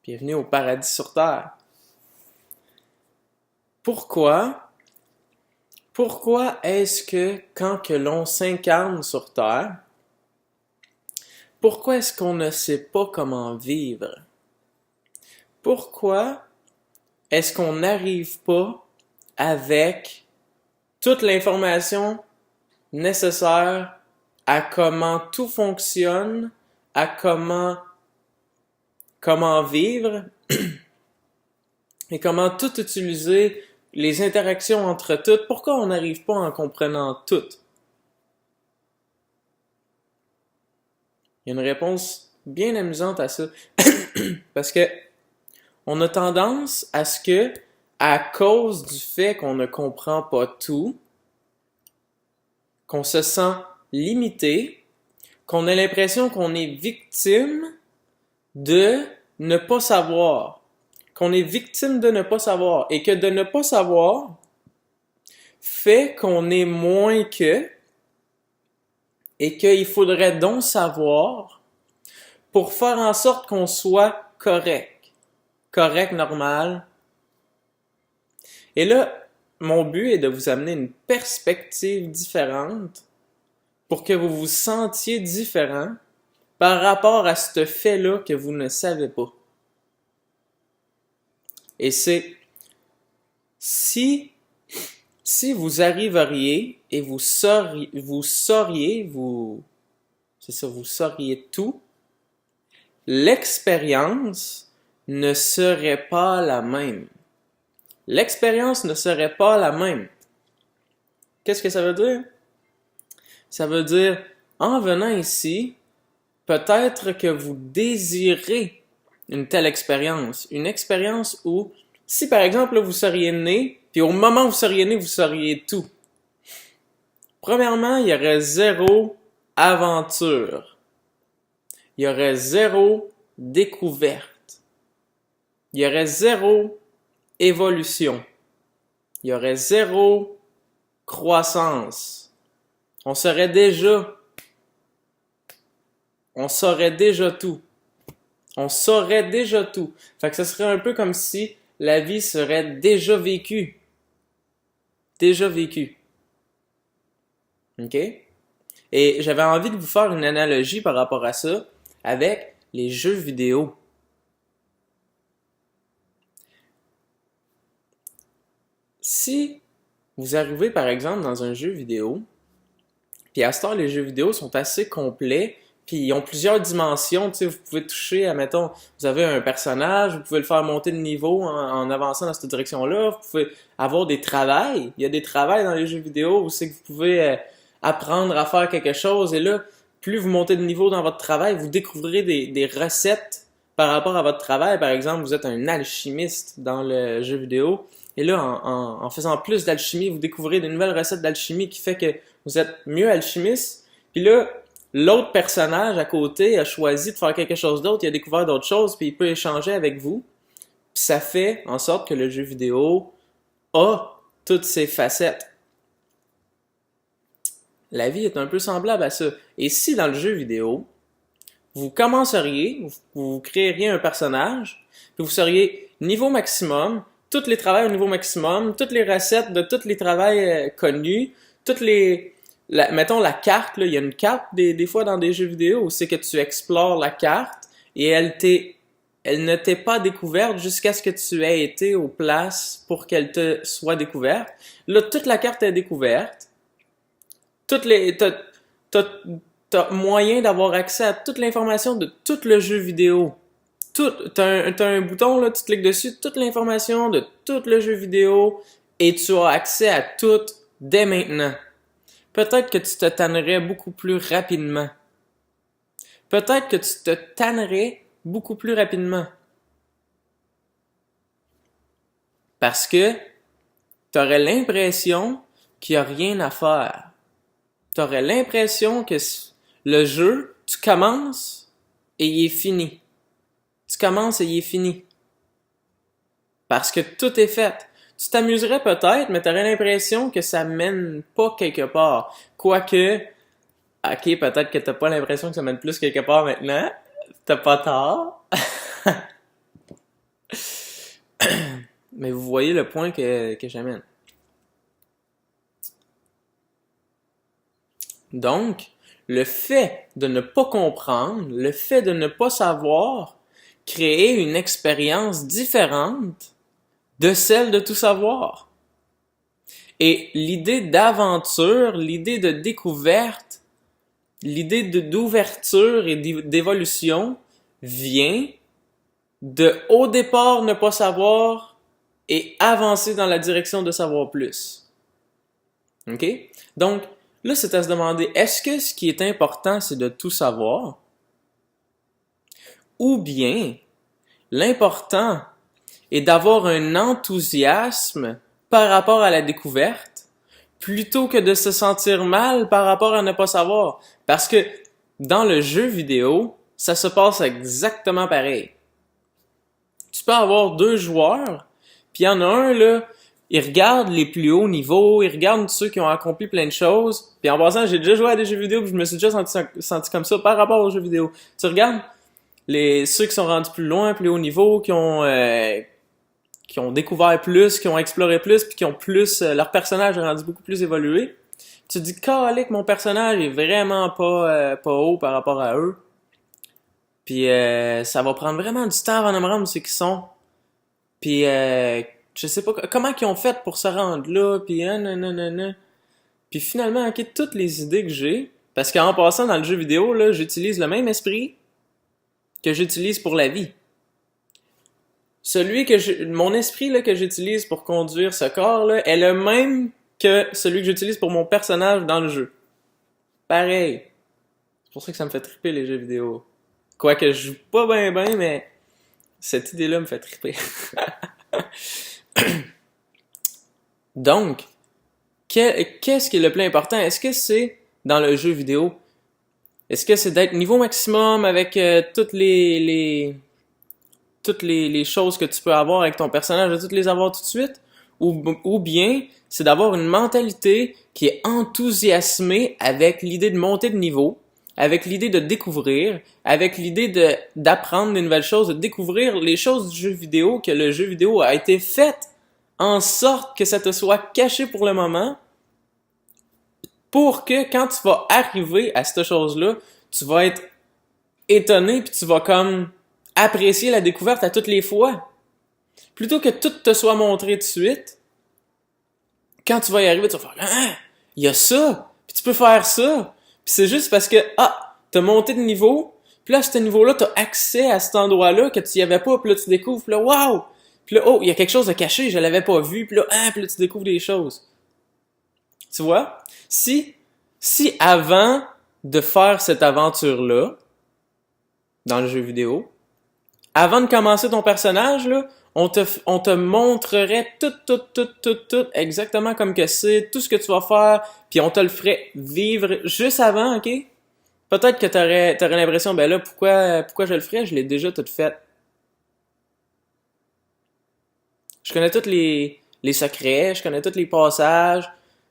Bienvenue au paradis sur Terre. Pourquoi? Pourquoi est-ce que quand que l'on s'incarne sur Terre, pourquoi est-ce qu'on ne sait pas comment vivre? Pourquoi est-ce qu'on n'arrive pas avec toute l'information nécessaire à comment tout fonctionne, à comment vivre et comment tout utiliser, les interactions entre toutes? Pourquoi on n'arrive pas en comprenant tout? Il y a une réponse bien amusante à ça. Parce que on a tendance à ce que, à cause du fait qu'on ne comprend pas tout, qu'on se sent limité, qu'on a l'impression qu'on est victime de ne pas savoir, qu'on est victime de ne pas savoir, et que de ne pas savoir fait qu'on est moins que, et qu'il faudrait donc savoir pour faire en sorte qu'on soit correct, normal. Et là, mon but est de vous amener une perspective différente pour que vous vous sentiez différent par rapport à ce fait-là que vous ne savez pas. Et c'est si vous arriveriez et vous sauriez tout, l'expérience ne serait pas la même. L'expérience ne serait pas la même. Qu'est-ce que ça veut dire? Ça veut dire, en venant ici, peut-être que vous désirez une telle expérience. Une expérience où, si par exemple là, vous seriez né, puis au moment où vous seriez né, vous sauriez tout. Premièrement, il y aurait zéro aventure. Il y aurait zéro découverte. Il y aurait zéro évolution. Il y aurait zéro croissance. On saurait déjà tout. On saurait déjà tout. Fait que ce serait un peu comme si la vie serait déjà vécue. Déjà vécue. OK? Et j'avais envie de vous faire une analogie par rapport à ça avec les jeux vidéo. Si vous arrivez par exemple dans un jeu vidéo, puis à ce temps les jeux vidéo sont assez complets, puis ils ont plusieurs dimensions, tu sais, vous pouvez toucher, admettons, vous avez un personnage, vous pouvez le faire monter de niveau en avançant dans cette direction-là, vous pouvez avoir des travails, il y a des travails dans les jeux vidéo où c'est que vous pouvez apprendre à faire quelque chose, et là, plus vous montez de niveau dans votre travail, vous découvrirez des recettes par rapport à votre travail. Par exemple, vous êtes un alchimiste dans le jeu vidéo, et là, en faisant plus d'alchimie, vous découvrez de nouvelles recettes d'alchimie qui fait que vous êtes mieux alchimiste. Puis là, l'autre personnage à côté a choisi de faire quelque chose d'autre, il a découvert d'autres choses, puis il peut échanger avec vous. Puis ça fait en sorte que le jeu vidéo a toutes ses facettes. La vie est un peu semblable à ça. Et si dans le jeu vidéo, vous commenceriez, vous créeriez un personnage, puis vous seriez niveau maximum, tous les travails au niveau maximum, toutes les recettes de tous les travails connus, mettons la carte, là, il y a une carte des fois dans des jeux vidéo où c'est que tu explores la carte et elle ne t'est pas découverte jusqu'à ce que tu aies été aux places pour qu'elle te soit découverte. Là, toute la carte est découverte. T'as moyen d'avoir accès à toute l'information de tout le jeu vidéo. T'as un bouton, là, tu cliques dessus, toute l'information de tout le jeu vidéo, et tu as accès à tout dès maintenant. Peut-être que tu te tannerais beaucoup plus rapidement. Peut-être que tu te tannerais beaucoup plus rapidement. Parce que tu aurais l'impression qu'il n'y a rien à faire. Tu aurais l'impression que le jeu, tu commences et il est fini. Tu commences et il est fini. Parce que tout est fait. Tu t'amuserais peut-être, mais tu aurais l'impression que ça mène pas quelque part. Quoique, ok, peut-être que t'as pas l'impression que ça mène plus quelque part maintenant. T'as pas tort. Mais vous voyez le point que j'amène. Donc, le fait de ne pas comprendre, le fait de ne pas savoir, créer une expérience différente de celle de tout savoir. Et l'idée d'aventure, l'idée de découverte, l'idée d'ouverture et d'évolution vient de, au départ, ne pas savoir et avancer dans la direction de savoir plus. OK? Donc, là, c'est à se demander, est-ce que ce qui est important, c'est de tout savoir? Ou bien, l'important est d'avoir un enthousiasme par rapport à la découverte, plutôt que de se sentir mal par rapport à ne pas savoir. Parce que dans le jeu vidéo, ça se passe exactement pareil. Tu peux avoir deux joueurs, puis il y en a un, là, il regarde les plus hauts niveaux, il regarde ceux qui ont accompli plein de choses. Puis en passant, j'ai déjà joué à des jeux vidéo, puis je me suis déjà senti comme ça par rapport aux jeux vidéo. Tu regardes ceux qui sont rendus plus loin, plus haut niveau, qui ont découvert plus, qui ont exploré plus, puis qui ont plus, leur personnage est rendu beaucoup plus évolué. Tu te dis, calique, mon personnage est vraiment pas haut par rapport à eux. Puis ça va prendre vraiment du temps avant de me rendre ceux qui sont. Puis je sais pas comment ils ont fait pour se rendre là, puis nanana. Puis finalement, ok, toutes les idées que j'ai, parce qu'en passant dans le jeu vidéo, là, j'utilise le même esprit que j'utilise pour la vie. Mon esprit là, que j'utilise pour conduire ce corps là, est le même que celui que j'utilise pour mon personnage dans le jeu. Pareil. C'est pour ça que ça me fait triper les jeux vidéo. Quoique je joue pas ben, mais cette idée-là me fait triper. Donc, qu'est-ce qui est le plus important? Est-ce que c'est dans le jeu vidéo? Est-ce que c'est d'être niveau maximum avec toutes les choses que tu peux avoir avec ton personnage, de toutes les avoir tout de suite? Ou bien, c'est d'avoir une mentalité qui est enthousiasmée avec l'idée de monter de niveau, avec l'idée de découvrir, avec l'idée d'apprendre des nouvelles choses, de découvrir les choses du jeu vidéo, que le jeu vidéo a été fait en sorte que ça te soit caché pour le moment, pour que quand tu vas arriver à cette chose-là, tu vas être étonné puis tu vas comme apprécier la découverte à toutes les fois. Plutôt que tout te soit montré de suite, quand tu vas y arriver, tu vas faire « Ah, il y a ça, puis tu peux faire ça. » Puis c'est juste parce que, t'as monté de niveau, puis là, à ce niveau-là, t'as accès à cet endroit-là que tu y avais pas, puis là, tu découvres, puis là, wow! Puis là, il y a quelque chose de caché, je l'avais pas vu, puis là, puis là, tu découvres des choses. Tu vois? Si avant de faire cette aventure-là, dans le jeu vidéo, avant de commencer ton personnage, là, on te montrerait tout, exactement comme que c'est, tout ce que tu vas faire, puis on te le ferait vivre juste avant, ok? Peut-être que t'aurais l'impression, ben là, pourquoi je le ferais? Je l'ai déjà tout fait. Je connais tous les secrets, je connais tous les passages,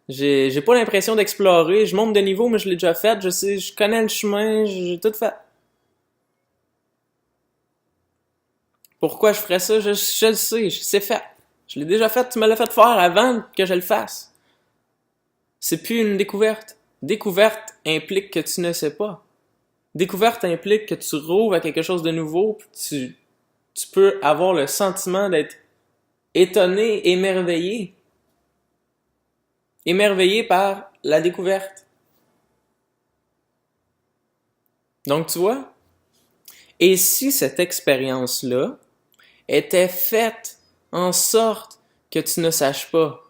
j'ai pas l'impression d'explorer, je monte de niveau, mais je l'ai déjà fait, je sais, je connais le chemin, j'ai tout fait. Pourquoi je ferais ça? Je le sais, c'est fait. Je l'ai déjà fait, tu me l'as fait faire avant que je le fasse. C'est plus une découverte. Découverte implique que tu ne sais pas. Découverte implique que tu rouvres à quelque chose de nouveau, puis tu peux avoir le sentiment d'être étonné, émerveillé. Émerveillé par la découverte. Donc tu vois? Et si cette expérience-là était faite en sorte que tu ne saches pas,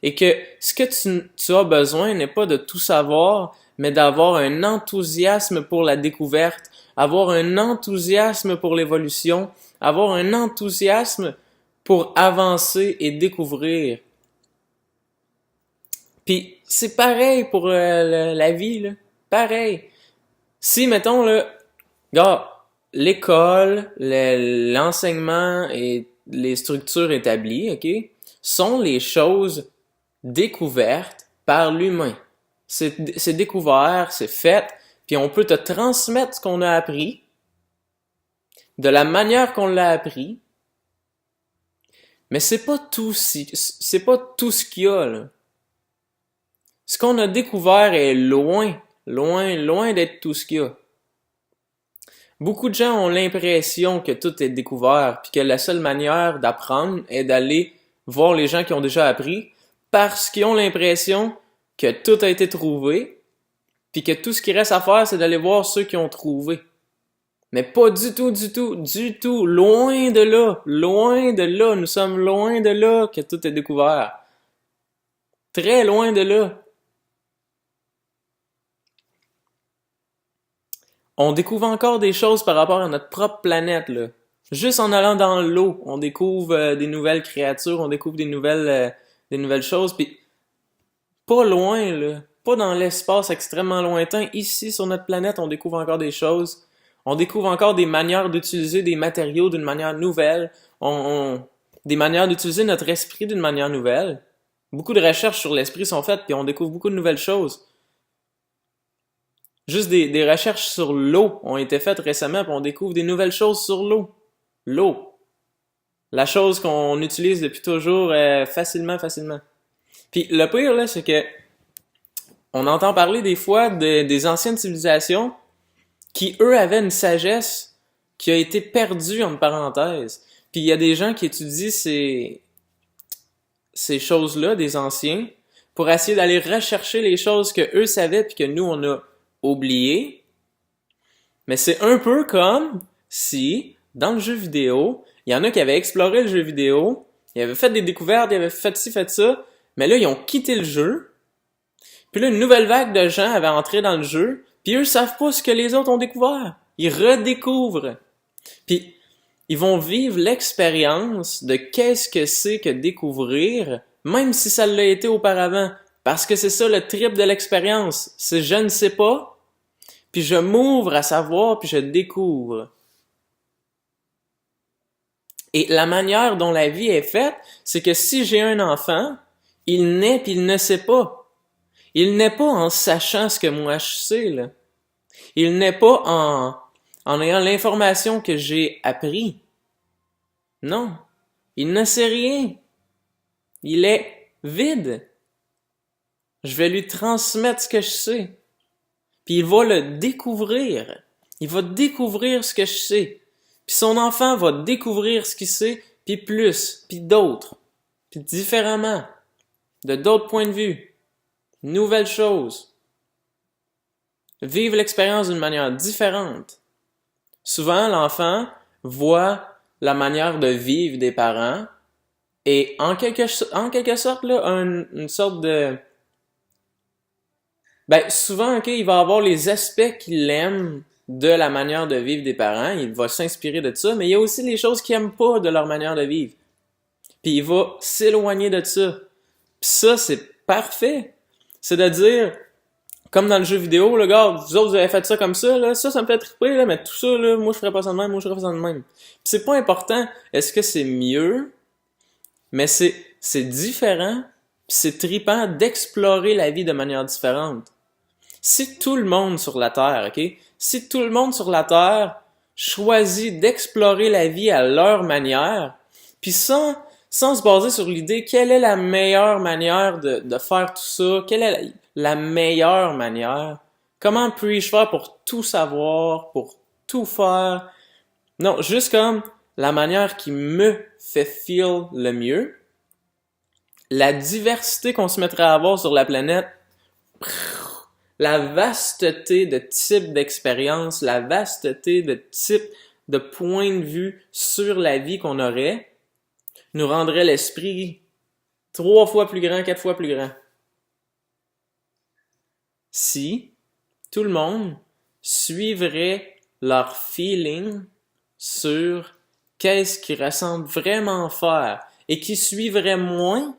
et que ce que tu as besoin n'est pas de tout savoir, mais d'avoir un enthousiasme pour la découverte, avoir un enthousiasme pour l'évolution, avoir un enthousiasme pour avancer et découvrir. Puis c'est pareil pour la vie, là. Pareil. Si, mettons, là, regarde, l'école, l'enseignement et les structures établies, ok, sont les choses découvertes par l'humain. C'est découvert, c'est fait, puis on peut te transmettre ce qu'on a appris, de la manière qu'on l'a appris, Mais c'est pas tout ce qu'il y a, là. Ce qu'on a découvert est loin d'être tout ce qu'il y a. Beaucoup de gens ont l'impression que tout est découvert, puis que la seule manière d'apprendre est d'aller voir les gens qui ont déjà appris, parce qu'ils ont l'impression que tout a été trouvé, puis que tout ce qui reste à faire, c'est d'aller voir ceux qui ont trouvé. Mais pas du tout, du tout, loin de là, nous sommes loin de là que tout est découvert. Très loin de là. On découvre encore des choses par rapport à notre propre planète, là. Juste en allant dans l'eau, on découvre des nouvelles créatures, on découvre des nouvelles choses, puis pas loin, là. Pas dans l'espace extrêmement lointain. Ici, sur notre planète, on découvre encore des choses. On découvre encore des manières d'utiliser des matériaux d'une manière nouvelle. Des manières d'utiliser notre esprit d'une manière nouvelle. Beaucoup de recherches sur l'esprit sont faites, puis on découvre beaucoup de nouvelles choses. Juste des recherches sur l'eau ont été faites récemment, puis on découvre des nouvelles choses sur l'eau. L'eau. La chose qu'on utilise depuis toujours facilement. Puis le pire, là, c'est que on entend parler des fois des anciennes civilisations qui, eux, avaient une sagesse qui a été perdue, entre parenthèses. Puis il y a des gens qui étudient ces choses-là, des anciens, pour essayer d'aller rechercher les choses que eux savaient puis que nous, on a oubliées. Mais c'est un peu comme si, dans le jeu vidéo, il y en a qui avaient exploré le jeu vidéo, ils avaient fait des découvertes, ils avaient fait ci, fait ça, mais là, ils ont quitté le jeu. Puis là, une nouvelle vague de gens avait entré dans le jeu, puis eux savent pas ce que les autres ont découvert. Ils redécouvrent. Puis ils vont vivre l'expérience de qu'est-ce que c'est que découvrir, même si ça l'a été auparavant. Parce que c'est ça le trip de l'expérience. C'est je ne sais pas, puis je m'ouvre à savoir, puis je découvre. Et la manière dont la vie est faite, c'est que si j'ai un enfant, il naît puis il ne sait pas. Il n'est pas en sachant ce que moi je sais, là. Il n'est pas en ayant l'information que j'ai appris. Non. Il ne sait rien. Il est vide. Je vais lui transmettre ce que je sais. Puis il va le découvrir. Il va découvrir ce que je sais. Puis son enfant va découvrir ce qu'il sait, puis plus, puis d'autres, puis différemment, de d'autres points de vue. Nouvelles choses. Vivre l'expérience d'une manière différente. Souvent, l'enfant voit la manière de vivre des parents et en quelque sorte, là, une sorte de... Ben, souvent, ok, il va avoir les aspects qu'il aime de la manière de vivre des parents, il va s'inspirer de ça, mais il y a aussi les choses qu'il aime pas de leur manière de vivre. Puis il va s'éloigner de ça. Puis ça, c'est parfait. C'est de dire, comme dans le jeu vidéo, le gars, vous autres, vous avez fait ça comme ça, là, ça me fait triper, là, mais tout ça, là, moi, je ferais pas ça de même, moi, je ferais pas ça de même. Puis c'est pas important, est-ce que c'est mieux, mais c'est différent, puis c'est trippant d'explorer la vie de manière différente. Si tout le monde sur la Terre, ok? Si tout le monde sur la Terre choisit d'explorer la vie à leur manière, puis sans se baser sur l'idée quelle est la meilleure manière de faire tout ça, quelle est la meilleure manière, comment puis-je faire pour tout savoir, pour tout faire. Non, juste comme la manière qui me fait feel le mieux, la diversité qu'on se mettrait à avoir sur la planète, la vasteté de types d'expériences, la vasteté de types de points de vue sur la vie qu'on aurait, nous rendrait l'esprit 3 fois plus grand, 4 fois plus grand. Si tout le monde suivrait leur feeling sur qu'est-ce qu'ils ressentent vraiment faire et qui suivrait moins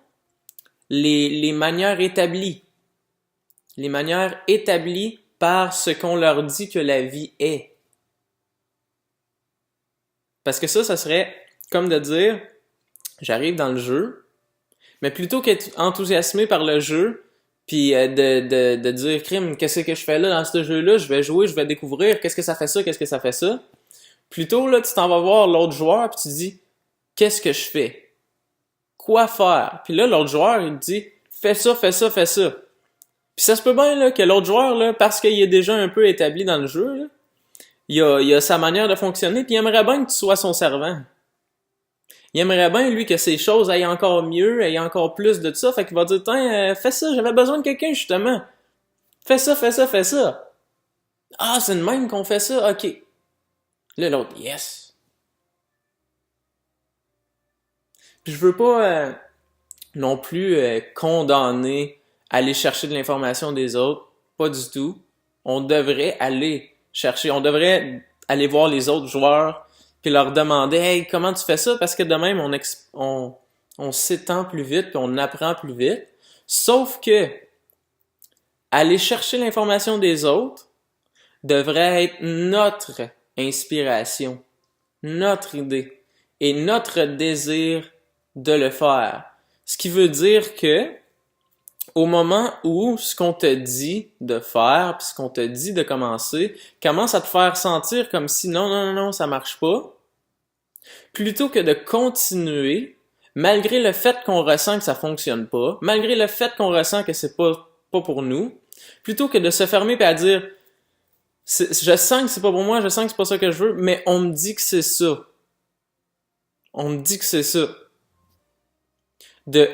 les manières établies. Les manières établies par ce qu'on leur dit que la vie est. Parce que ça serait comme de dire, j'arrive dans le jeu, mais plutôt qu'être enthousiasmé par le jeu, puis de dire, crime, qu'est-ce que je fais là dans ce jeu-là, je vais jouer, je vais découvrir, qu'est-ce que ça fait ça, qu'est-ce que ça fait ça. Plutôt, là, tu t'en vas voir l'autre joueur, puis tu dis, qu'est-ce que je fais? quoi faire. Puis là, l'autre joueur, il dit, fais ça, fais ça, fais ça. Puis ça se peut bien là, que l'autre joueur, là, parce qu'il est déjà un peu établi dans le jeu, là, il a sa manière de fonctionner, puis il aimerait bien que tu sois son servant. Il aimerait bien, lui, que ces choses aillent encore mieux, aillent encore plus de ça, fait qu'il va dire, tiens, fais ça, j'avais besoin de quelqu'un, justement. Fais ça, fais ça, fais ça. Ah, c'est de même qu'on fait ça, ok. Là, l'autre, yes. Puis je veux pas non plus condamner aller chercher de l'information des autres, pas du tout. On devrait aller chercher, on devrait aller voir les autres joueurs puis leur demander, hey, comment tu fais ça? Parce que de même, on s'étend plus vite puis on apprend plus vite. Sauf que aller chercher l'information des autres devrait être notre inspiration, notre idée et notre désir de le faire. Ce qui veut dire que au moment où ce qu'on te dit de faire, puis ce qu'on te dit de commencer, commence à te faire sentir comme si non, non, non, non, ça marche pas, plutôt que de continuer, malgré le fait qu'on ressent que ça fonctionne pas, malgré le fait qu'on ressent que c'est pas pour nous, plutôt que de se fermer et à dire je sens que c'est pas pour moi, je sens que c'est pas ça que je veux, mais on me dit que c'est ça. On me dit que c'est ça. De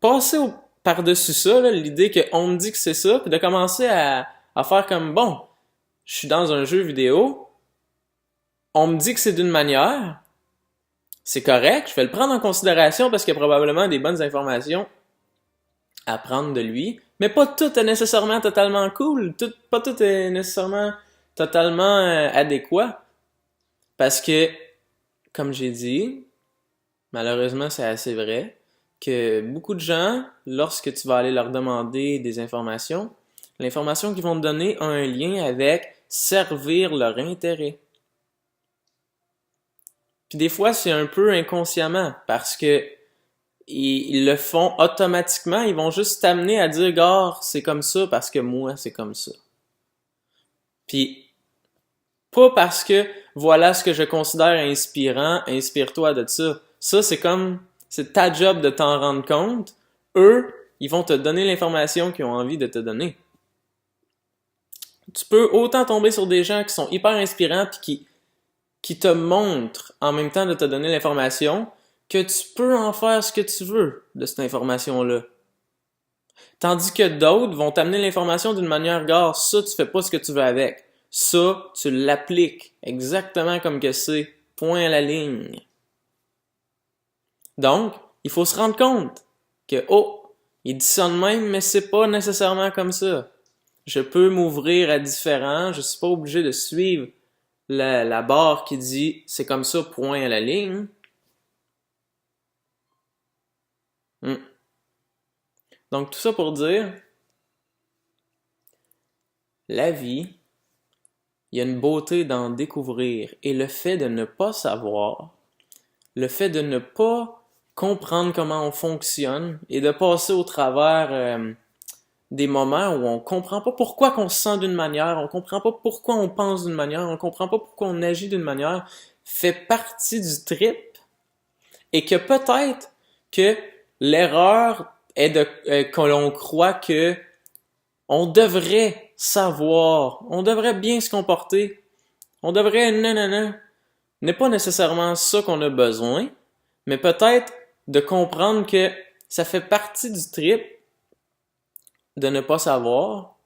passer par-dessus ça, l'idée qu'on me dit que c'est ça, puis de commencer à faire comme, bon, je suis dans un jeu vidéo, on me dit que c'est d'une manière, c'est correct, je vais le prendre en considération parce qu'il y a probablement des bonnes informations à prendre de lui, mais pas tout est nécessairement totalement cool, pas tout est nécessairement totalement adéquat, parce que, comme j'ai dit, malheureusement c'est assez vrai, que beaucoup de gens, lorsque tu vas aller leur demander des informations, l'information qu'ils vont te donner a un lien avec servir leur intérêt. Puis des fois, c'est un peu inconsciemment parce que ils le font automatiquement, ils vont juste t'amener à dire gars, c'est comme ça parce que moi, c'est comme ça. Puis pas parce que voilà ce que je considère inspirant, inspire-toi de ça. Ça, c'est ta job de t'en rendre compte. Eux, ils vont te donner l'information qu'ils ont envie de te donner. Tu peux autant tomber sur des gens qui sont hyper inspirants puis qui te montrent en même temps de te donner l'information que tu peux en faire ce que tu veux de cette information-là. Tandis que d'autres vont t'amener l'information d'une manière, gars, ça, tu fais pas ce que tu veux avec. Ça, tu l'appliques exactement comme que c'est, point à la ligne. Donc, il faut se rendre compte que, oh, il dit ça de même, mais c'est pas nécessairement comme ça. Je peux m'ouvrir à différents, je suis pas obligé de suivre la barre qui dit c'est comme ça, point à la ligne. Donc, tout ça pour dire, la vie, il y a une beauté d'en découvrir et le fait de ne pas savoir, le fait de ne pas comprendre comment on fonctionne et de passer au travers des moments où on comprend pas pourquoi qu'on se sent d'une manière, on comprend pas pourquoi on pense d'une manière, on comprend pas pourquoi on agit d'une manière, fait partie du trip et que peut-être que l'erreur est que l'on croit que on devrait savoir, on devrait bien se comporter, on devrait non, n'est pas nécessairement ça qu'on a besoin, mais peut-être de comprendre que ça fait partie du trip de ne pas savoir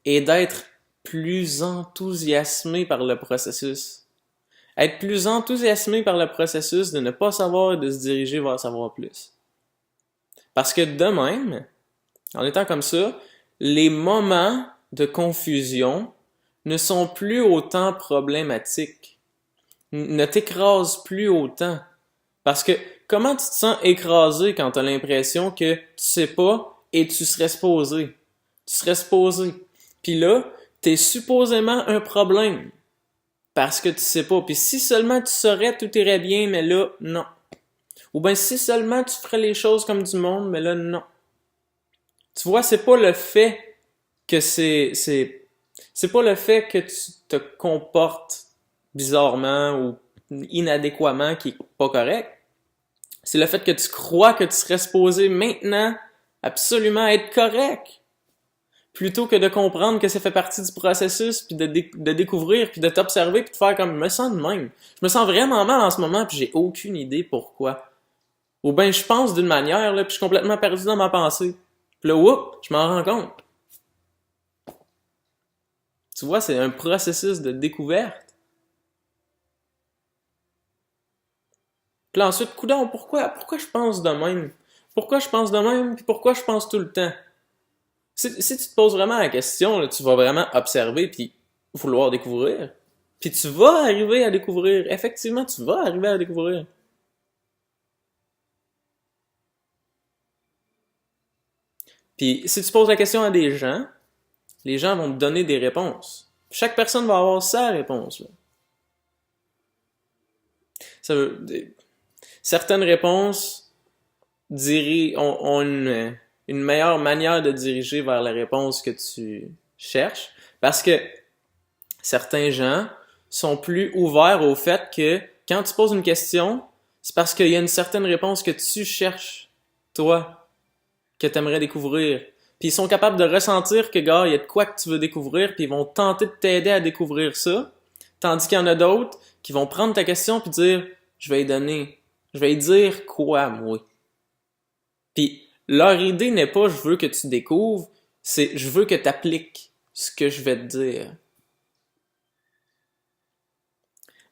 et d'être plus enthousiasmé par le processus. Être plus enthousiasmé par le processus de ne pas savoir et de se diriger vers savoir plus. Parce que de même, en étant comme ça, les moments de confusion ne sont plus autant problématiques, ne t'écrasent plus autant. Parce que comment tu te sens écrasé quand tu as l'impression que tu sais pas et tu serais supposé? Tu serais supposé. Puis là, t'es supposément un problème. Parce que tu sais pas. Puis si seulement tu saurais, tout irait bien, mais là, non. Ou bien si seulement tu ferais les choses comme du monde, mais là, non. Tu vois, c'est pas le fait que c'est pas le fait que tu te comportes bizarrement ou inadéquatement qui est pas correct. C'est le fait que tu crois que tu serais supposé maintenant absolument être correct. Plutôt que de comprendre que ça fait partie du processus, puis de découvrir, puis de t'observer, puis de faire comme, je me sens de même. Je me sens vraiment mal en ce moment, puis j'ai aucune idée pourquoi. Ou ben je pense d'une manière, là, puis je suis complètement perdu dans ma pensée. Puis là, whoop, je m'en rends compte. Tu vois, c'est un processus de découverte. Puis là, ensuite, coudonc, pourquoi je pense de même? Pourquoi je pense de même, puis pourquoi je pense tout le temps? Si tu te poses vraiment la question, là, tu vas vraiment observer, puis vouloir découvrir. Puis tu vas arriver à découvrir. Effectivement, tu vas arriver à découvrir. Puis si tu poses la question à des gens, les gens vont te donner des réponses. Chaque personne va avoir sa réponse. Là. Ça veut, certaines réponses ont une meilleure manière de diriger vers la réponse que tu cherches. Parce que certains gens sont plus ouverts au fait que quand tu poses une question, c'est parce qu'il y a une certaine réponse que tu cherches, toi, que tu aimerais découvrir. Puis ils sont capables de ressentir que, gars, il y a de quoi que tu veux découvrir, puis ils vont tenter de t'aider à découvrir ça. Tandis qu'il y en a d'autres qui vont prendre ta question puis dire, je vais y donner, je vais y dire quoi, moi. Puis leur idée n'est pas, je veux que tu découvres, c'est, je veux que tu appliques ce que je vais te dire.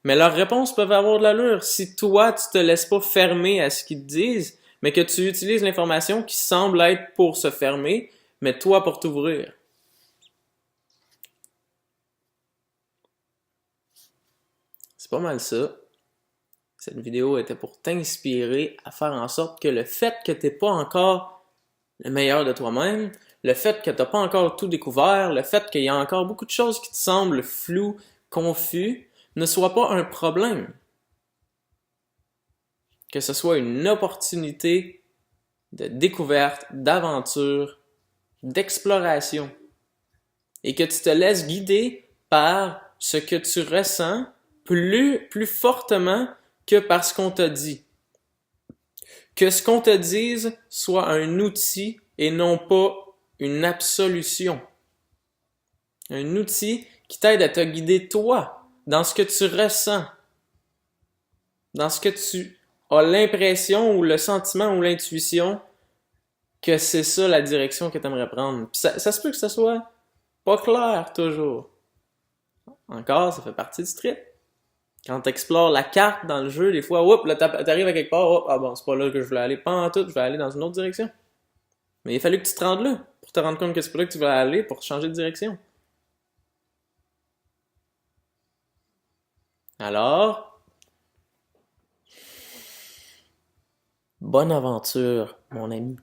Mais leurs réponses peuvent avoir de l'allure si toi, tu te laisses pas fermer à ce qu'ils te disent, mais que tu utilises l'information qui semble être pour se fermer, mais toi pour t'ouvrir. C'est pas mal ça. Cette vidéo était pour t'inspirer à faire en sorte que le fait que t'es pas encore le meilleur de toi-même, le fait que t'as pas encore tout découvert, le fait qu'il y a encore beaucoup de choses qui te semblent floues, confus, ne soit pas un problème. Que ce soit une opportunité de découverte, d'aventure, d'exploration. Et que tu te laisses guider par ce que tu ressens plus fortement que par ce qu'on t'a dit. Que ce qu'on te dise soit un outil et non pas une absolution. Un outil qui t'aide à te guider toi dans ce que tu ressens, dans ce que tu as l'impression ou le sentiment ou l'intuition que c'est ça la direction que tu aimerais prendre. Puis ça se peut que ce soit pas clair toujours. Encore, ça fait partie du trip. Quand tu explores la carte dans le jeu, des fois, oups, là t'arrives à quelque part, ah bon, c'est pas là que je voulais aller, pas en tout, je vais aller dans une autre direction. Mais il a fallu que tu te rendes là pour te rendre compte que c'est pas là que tu voulais aller pour changer de direction. Alors, bonne aventure, mon ami.